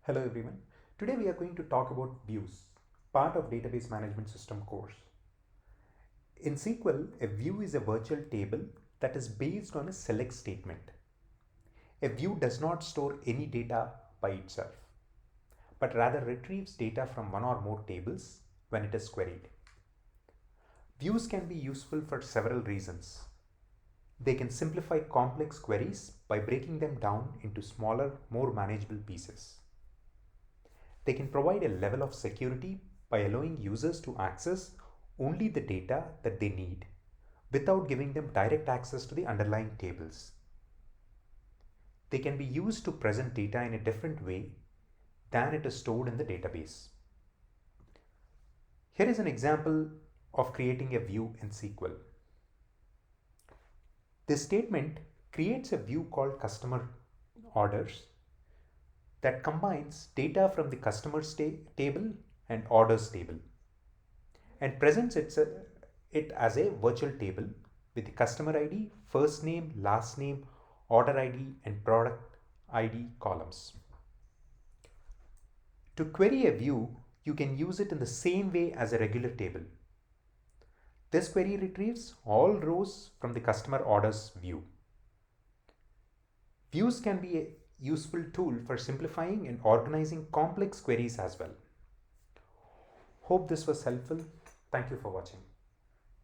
Hello everyone. Today we are going to talk about views, part of database management system course. In SQL, a view is a virtual table that is based on a select statement. A view does not store any data by itself, but rather retrieves data from one or more tables when it is queried. Views can be useful for several reasons. They can simplify complex queries by breaking them down into smaller, more manageable pieces. They can provide a level of security by allowing users to access only the data that they need without giving them direct access to the underlying tables. They can be used to present data in a different way than it is stored in the database. Here is an example of creating a view in SQL. This statement creates a view called customer orders that combines data from the customers table and orders table and presents it as a virtual table with the customer ID, first name, last name, order ID and product ID columns. To query a view, you can use it in the same way as a regular table. This query retrieves all rows from the customer orders view. Views can be a useful tool for simplifying and organizing complex queries as well. Hope this was helpful. Thank you for watching.